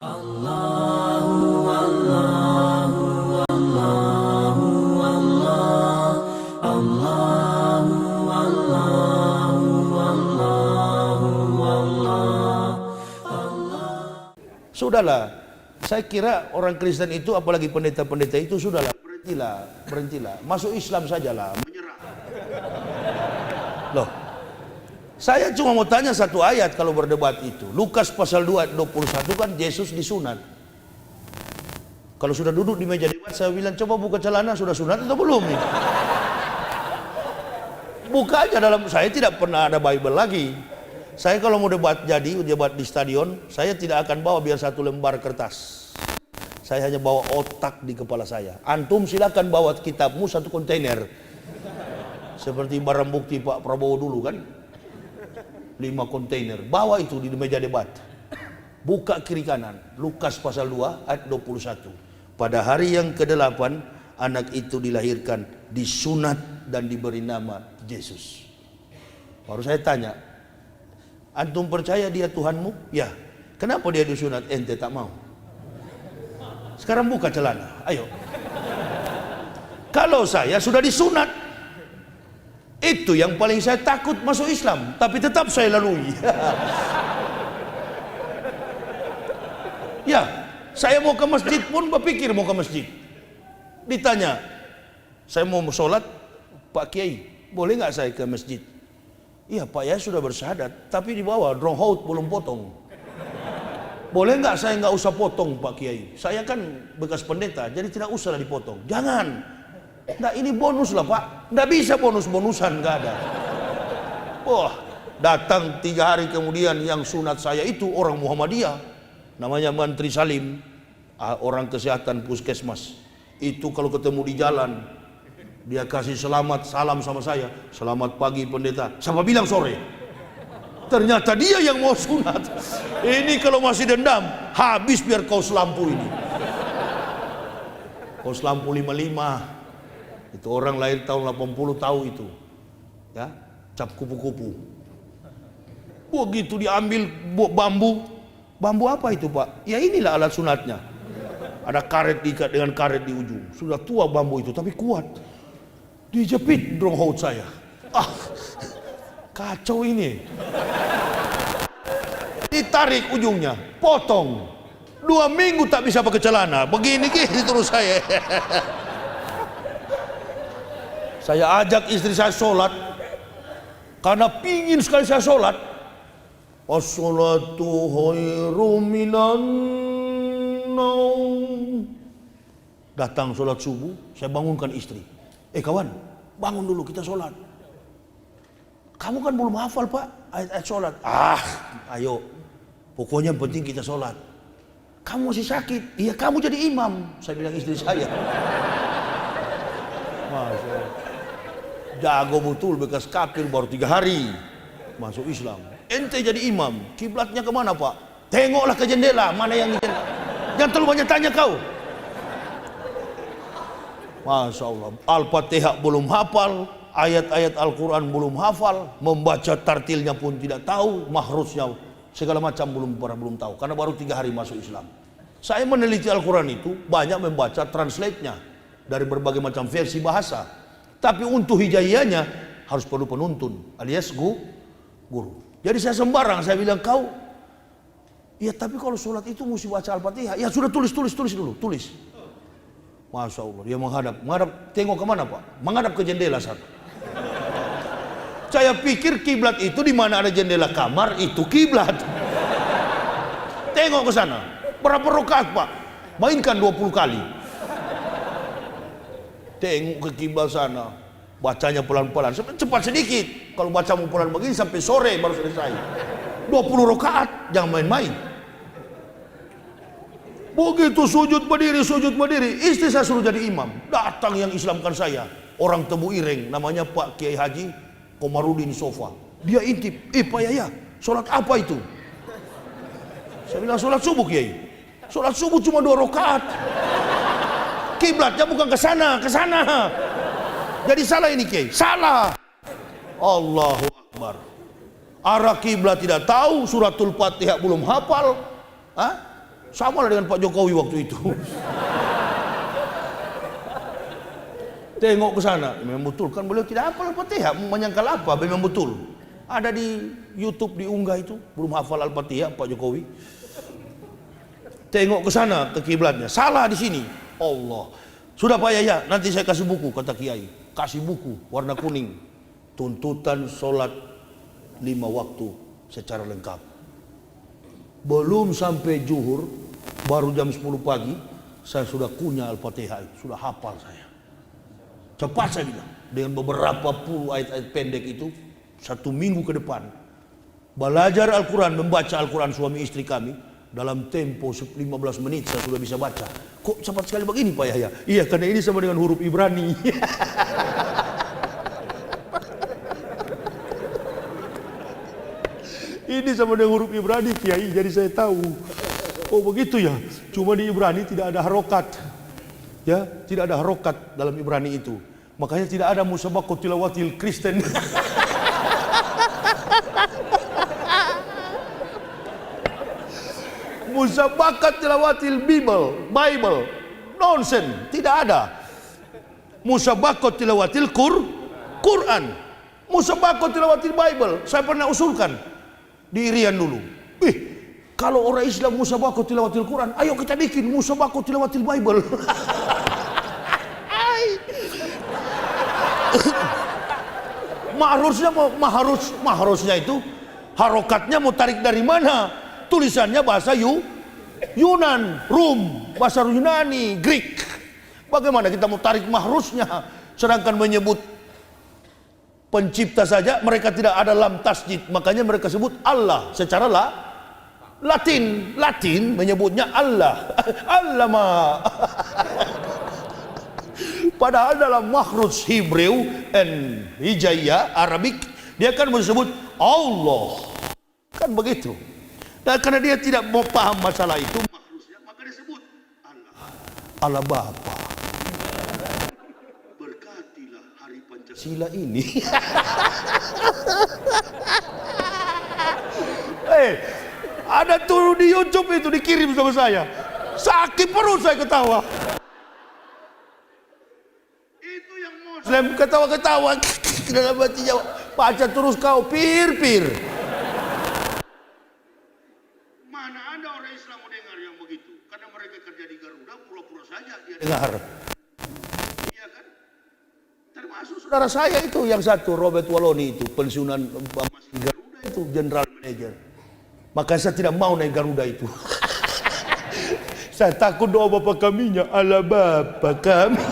Allahu Allahu Allahu Allah Allahu Allahu Allahu Allah. Sudahlah, saya kira orang Kristen itu, apalagi pendeta-pendeta itu, sudahlah, berhentilah, masuk Islam sajalah, menyerah. Loh, saya cuma mau tanya satu ayat kalau berdebat itu. Lukas pasal 2 ayat 21 kan Yesus disunat. Kalau sudah duduk di meja debat, saya bilang coba buka celana, sudah sunat atau belum nih? Buka aja dalam, saya tidak pernah ada Bible lagi. Saya kalau mau debat di stadion, saya tidak akan bawa biar satu lembar kertas. Saya hanya bawa otak di kepala saya. Antum silakan bawa kitabmu satu kontainer. Seperti barang bukti Pak Prabowo dulu kan. 5 kontainer. Bawa itu di meja debat. Buka kiri kanan. Lukas pasal 2 ayat 21. Pada hari yang ke-8 anak itu dilahirkan, disunat dan diberi nama Yesus. Baru saya tanya, antum percaya dia Tuhanmu? Ya. Kenapa dia disunat? Ente tak mau. Sekarang buka celana. Ayo. Kalau saya sudah disunat, itu yang paling saya takut masuk Islam, tapi tetap saya lalui. Ya, saya mau ke masjid pun berpikir mau ke masjid. Ditanya, saya mau sholat, Pak Kiai, boleh nggak saya ke masjid? Iya Pak, ya sudah bersyahadat, tapi di bawah drone haut belum potong. Boleh nggak saya nggak usah potong Pak Kiai? Saya kan bekas pendeta, jadi tidak usah dipotong. Jangan. Nah ini bonus lah Pak, nggak bisa bonus-bonusan, nggak ada. Wah, datang 3 hari kemudian yang sunat saya itu orang Muhammadiyah, namanya Mantri Salim, orang kesehatan puskesmas. Itu kalau ketemu di jalan, dia kasih selamat salam sama saya, selamat pagi pendeta, sama bilang sore. Ternyata dia yang mau sunat. Ini kalau masih dendam, habis biar kau selampu ini. Kau selampu 55. Itu orang lahir tahun 80 tahu itu. Ya, cap kupu-kupu. Begitu diambil bambu. Bambu apa itu Pak? Ya inilah alat sunatnya. Ada karet diikat dengan karet di ujung. Sudah tua bambu itu tapi kuat. Dijepit drone haut saya. Ah, kacau ini. Ditarik ujungnya, potong. 2 minggu tak bisa pakai celana. Begini-gini terus saya. Saya ajak istri saya sholat, karena pingin sekali saya sholat. As-sholatu khairum minan naum. Datang sholat subuh, saya bangunkan istri. Kawan, bangun dulu kita sholat. Kamu kan belum hafal Pak ayat-ayat sholat. Ayo, pokoknya penting kita sholat. Kamu masih sakit, iya kamu jadi imam. Saya bilang istri saya. Masya Allah. Jago betul, bekas kafir baru 3 hari masuk Islam. Ente jadi imam, kiblatnya kemana Pak? Tengoklah ke jendela, mana yang di jendela. Jangan terlalu banyak tanya kau. Masya Allah, Al-Fatihah belum hafal, ayat-ayat Al-Quran belum hafal, membaca tartilnya pun tidak tahu, mahrusnya segala macam belum tahu, karena baru 3 hari masuk Islam. Saya meneliti Al-Quran itu banyak membaca translate-nya dari berbagai macam versi bahasa. Tapi untuk hijayahnya harus perlu penuntun alias guru. Jadi saya sembarang, saya bilang kau, ya tapi kalau sholat itu mesti baca Al-Fatihah. Ya sudah tulis dulu, tulis. Masya Allah, dia menghadap, tengok kemana Pak? Menghadap ke jendela sana. Saya pikir kiblat itu di mana ada jendela kamar itu kiblat. Tengok ke sana. Berapa rakaat Pak? Mainkan 20 kali. Tengok ke kiblat sana, bacanya pelan-pelan, cepat sedikit. Kalau bacamu pelan begini sampai sore baru selesai. 20 rakaat, jangan main-main. Begitu sujud berdiri, istri saya suruh jadi imam. Datang yang Islamkan saya, orang Tebu Ireng, namanya Pak Kiai Haji Komarudin Sofa. Dia intip, Pak Yaya, sholat apa itu? Saya bilang sholat subuh Kiai. Sholat subuh cuma 2 rakaat. Kiblatnya bukan ke sana. Jadi salah ini Kiai, salah. Allahu Akbar. Arah kiblat tidak tahu, suratul Fatihah belum hafal. Sama lah dengan Pak Jokowi waktu itu. Tengok ke sana, memang betul kan beliau tidak hafal Al-Fatihah, menyangkal apa, memang betul. Ada di YouTube diunggah itu, belum hafal Al-Fatihah Pak Jokowi. Tengok ke sana ke kiblatnya, salah di sini. Allah. Sudah Pak Yahya, nanti saya kasih buku, kata Kiai. Kasih buku warna kuning. Tuntutan sholat 5 waktu secara lengkap. Belum sampai zuhur, baru jam 10 pagi, saya sudah kunyah Al-Fatihah, sudah hafal saya. Cepat saya bilang, dengan beberapa puluh ayat-ayat pendek itu, 1 minggu ke depan, belajar Al-Quran, membaca Al-Quran suami istri kami, dalam tempo 15 menit saya sudah bisa baca. Kok cepat sekali begini Pak Yahya? Iya, karena ini sama dengan huruf Ibrani. Ini sama dengan huruf Ibrani Kiai, jadi saya tahu. Oh begitu ya, cuma di Ibrani tidak ada harokat. Ya, tidak ada harokat dalam Ibrani itu. Makanya tidak ada musabaqah tilawatil Kristen. Musabaqah tilawatil Bible, nonsense, tidak ada. Musabaqah tilawatil Quran. Musabaqah tilawatil Bible, saya pernah usulkan di Irian dulu. Kalau orang Islam musabaqah tilawatil Quran, ayo kita bikin musabaqah tilawatil Bible. Maharusnya itu harokatnya mau tarik dari mana? Tulisannya bahasa Yunan, Rum, bahasa Yunani, Greek. Bagaimana kita mau tarik mahrusnya? Sedangkan menyebut pencipta saja mereka tidak ada lam tasjid, makanya mereka sebut Allah secara Latin menyebutnya Allah. Allama. Padahal dalam makhraj Hebrew and Hijaiyah Arabik dia kan menyebut Allah. Kan begitu. Dan karena dia tidak mau paham masalah itu makhrajnya, maka dia sebut Allah. Allah Bapa. Berkatilah hari Pancasila ini. Ada tuh di YouTube itu dikirim sama saya. Sakit perut saya ketawa. Itu yang Muslim ketawa-ketawa dalam hatinya. Baca terus kau pir. Mana ada orang Islam mau dengar yang begitu? Karena mereka kerja di Garuda, pura-pura saja dia dengar. Iya kan? Termasuk saudara saya itu yang satu, Robert Waloni itu, pensiunan masih Garuda itu, general manager. Maka saya tidak mau naik Garuda itu. Saya takut doa bapak kaminya, ala bapak kami.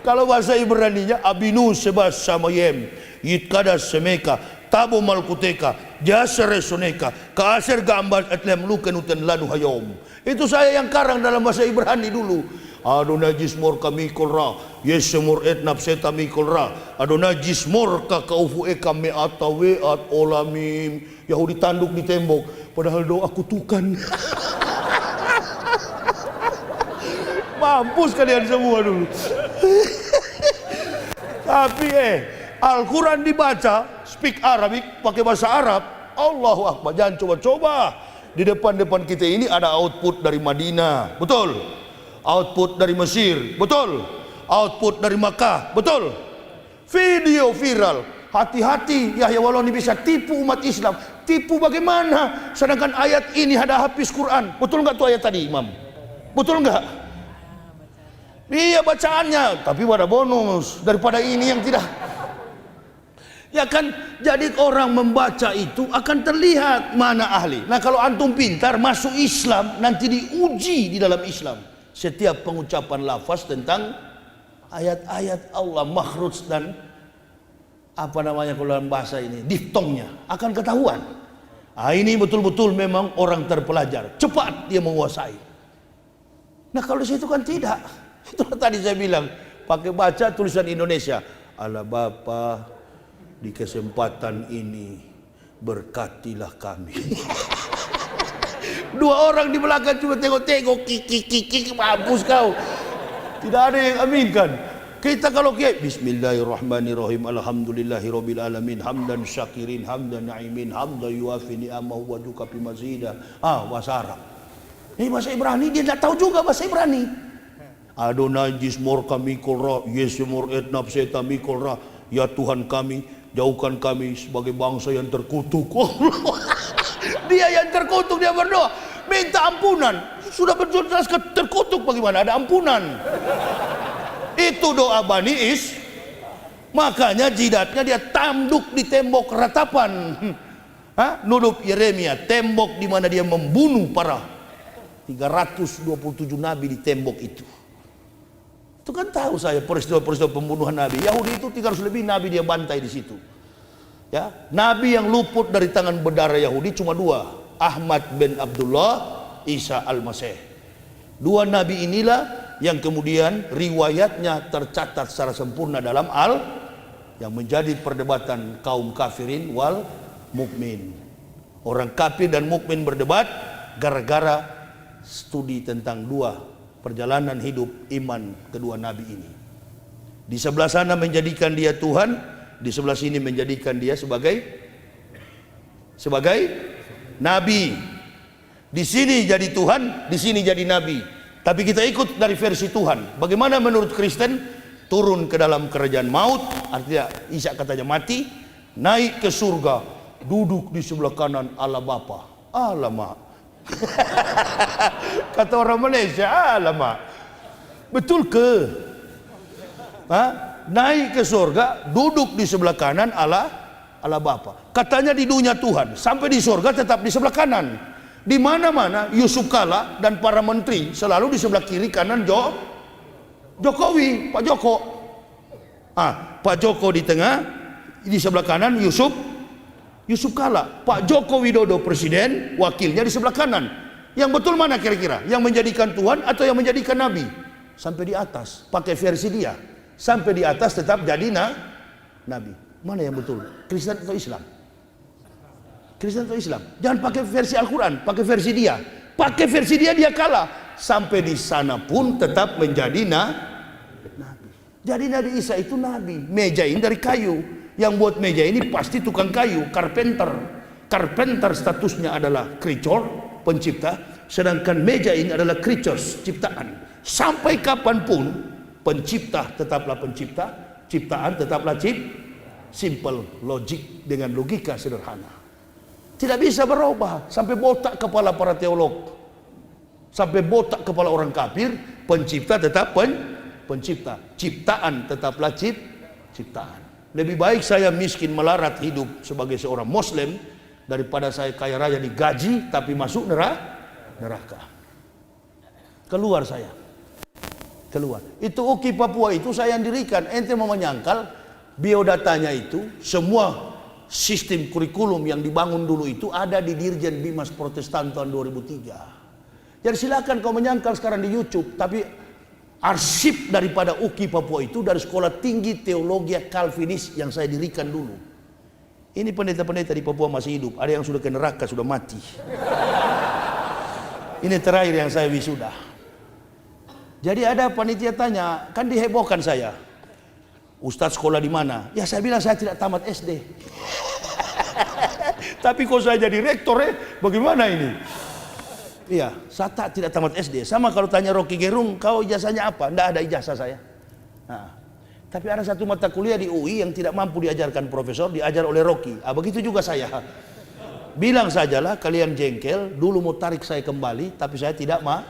Kalau bahasa Ibraninya abinu sebas samayem, yitkada semeka, tabu malkuteka, jasere soneka, kaaser gambar atlem luken uten lanu hayom. Itu saya yang karang dalam bahasa Ibrani dulu. Adonai jismor kami kolra, yesemor et nafseta mi kolra, Adonai jismor ka kaufu eka me atawe at olamim. Yahudi tanduk di tembok, padahal doa kutukan. Mampus kalian semua dulu. Tapi Al-Quran dibaca, speak Arabic, pakai bahasa Arab, Allahu Akbar. Jangan coba-coba. Di depan-depan kita ini ada output dari Madinah, betul. Output dari Mesir, betul. Output dari Makkah, betul. Video viral. Hati-hati, Yahya Waloni bisa tipu umat Islam. Tipu bagaimana? Sedangkan ayat ini ada hafiz Quran. Betul nggak tuh ayat tadi, Imam? Betul nggak? Iya bacaannya, tapi pada bonus daripada ini yang tidak. Ya kan, jadi orang membaca itu akan terlihat mana ahli. Nah kalau antum pintar masuk Islam, nanti diuji di dalam Islam. Setiap pengucapan lafaz tentang ayat-ayat Allah, makhraj dan apa namanya kalau dalam bahasa ini, diftongnya akan ketahuan. Ini betul-betul memang orang terpelajar, cepat dia menguasai. Nah kalau di situ kan tidak. Itulah tadi saya bilang, pakai baca tulisan Indonesia. Allah Bapa, di kesempatan ini berkatilah kami. Dua orang di belakang cuma tengok-tengok, kiki, mampus kau. Tidak ada yang aminkan. Kita kalau kiai bismillahirrahmanirrahim alhamdulillahirabbil alamin hamdan syakirin hamdan na'imin hamdan yuafi ni'amahu wa dukafi mazida. Bahasa Arab. Ini bahasa Ibrani, dia tidak tahu juga bahasa Ibrani. Adonai jismor kami kolra yesimor etnab seta mikolra. Ya Tuhan kami, jauhkan kami sebagai bangsa yang terkutuk. Dia yang terkutuk, dia berdoa minta ampunan. Sudah berjelas terkutuk, bagaimana ada ampunan? Itu doa Bani Is. Makanya jidatnya dia tanduk di tembok ratapan. Nudup Yeremia, tembok di mana dia membunuh para 327 nabi di tembok itu. Itu kan tahu saya peristiwa-peristiwa pembunuhan nabi. Yahudi itu 300 lebih nabi dia bantai di situ. Ya, nabi yang luput dari tangan berdarah Yahudi cuma 2, Ahmad bin Abdullah, Isa al-Masih. 2 nabi inilah yang kemudian riwayatnya tercatat secara sempurna dalam yang menjadi perdebatan kaum kafirin wal mukmin. Orang kafir dan mukmin berdebat gara-gara studi tentang 2 perjalanan hidup iman kedua nabi ini. Di sebelah sana menjadikan dia Tuhan, di sebelah sini menjadikan dia sebagai nabi. Di sini jadi Tuhan, di sini jadi nabi. Tapi kita ikut dari versi Tuhan. Bagaimana menurut Kristen? Turun ke dalam kerajaan maut, artinya Isa katanya mati, naik ke surga, duduk di sebelah kanan Allah Bapa. Alamak. Kata orang Malaysia, alamak. Betul ke? Naik ke surga, duduk di sebelah kanan Allah Bapa. Katanya di dunia Tuhan, sampai di surga tetap di sebelah kanan. Di mana-mana Yusuf Kala dan para menteri selalu di sebelah kiri kanan Jokowi, Pak Joko. Pak Joko di tengah, di sebelah kanan Yusuf Kala. Pak Joko Widodo presiden, wakilnya di sebelah kanan. Yang betul mana kira-kira? Yang menjadikan Tuhan atau yang menjadikan nabi? Sampai di atas, pakai versi dia. Sampai di atas tetap jadi nabi. Mana yang betul? Kristen atau Islam? Kristen atau Islam? Jangan pakai versi Al-Quran, pakai versi dia. Pakai versi dia, dia kalah. Sampai di sana pun tetap menjadi nabi. Jadi Nabi Isa itu nabi. Meja ini dari kayu. Yang buat meja ini pasti tukang kayu, carpenter. Carpenter statusnya adalah creature, pencipta. Sedangkan meja ini adalah creatures, ciptaan. Sampai kapanpun pencipta tetaplah pencipta, ciptaan tetaplah simple, logik dengan logika sederhana. Tidak bisa berubah. Sampai botak kepala para teolog, sampai botak kepala orang kafir. Pencipta tetap pencipta, ciptaan tetaplah ciptaan. Lebih baik saya miskin melarat hidup sebagai seorang Muslim daripada saya kaya raya digaji tapi masuk neraka. Keluar saya, keluar. Itu UKI Papua itu saya yang dirikan. Ente mau menyangkal biodatanya itu semua sistem kurikulum yang dibangun dulu itu ada di Dirjen Bimas Protestan tahun 2003. Jadi silakan kau menyangkal sekarang di YouTube, tapi arsip daripada UKI Papua itu dari Sekolah Tinggi Teologi Calvinis yang saya dirikan dulu. Ini pendeta-pendeta di Papua masih hidup, ada yang sudah ke neraka, sudah mati. Ini terakhir yang saya wisuda. Jadi ada panitia tanya, kan dihebohkan saya. Ustadz sekolah di mana? Ya saya bilang saya tidak tamat SD. Tapi kok saya jadi rektor bagaimana ini? Iya, saya tidak tamat SD. Sama kalau tanya Rocky Gerung, kau ijazahnya apa? Tidak ada ijazah saya. Tapi ada satu mata kuliah di UI yang tidak mampu diajarkan profesor, diajar oleh Rocky. Begitu juga saya. Bilang sajalah kalian jengkel, dulu mau tarik saya kembali, tapi saya tidak mau.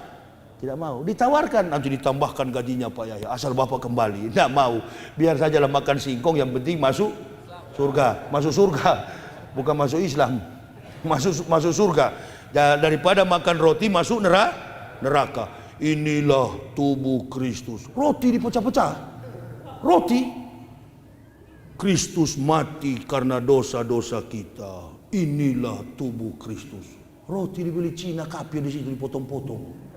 Ditawarkan, nanti ditambahkan gajinya Pak Yahya, asal Bapak kembali. Tidak mau, biar sajalah makan singkong, yang penting masuk surga. Masuk surga, bukan masuk Islam. Masuk surga. Daripada makan roti masuk neraka. Inilah tubuh Kristus. Roti dipecah-pecah. Roti. Kristus mati karena dosa-dosa kita. Inilah tubuh Kristus. Roti dibeli Cina, kafir di situ dipotong-potong.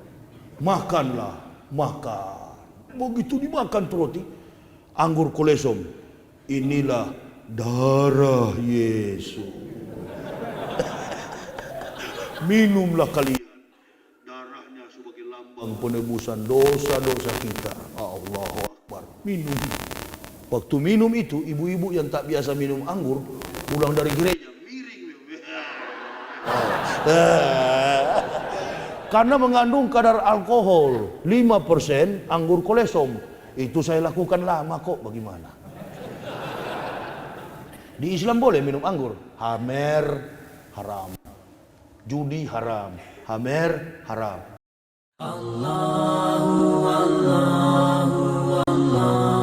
Makanlah, makan. Begitu dimakan roti, anggur kolesom. Inilah darah Yesus. Minumlah kalian. Darahnya sebagai lambang penebusan dosa-dosa kita. Allahu Akbar. minum. Waktu minum itu, ibu-ibu yang tak biasa minum anggur pulang dari gereja miring. Karena mengandung kadar alkohol 5% anggur kolesom. Itu saya lakukan lama kok, bagaimana? Di Islam boleh minum anggur. Hamer haram. Judi haram. Hamer haram. Allahu Allahu Allah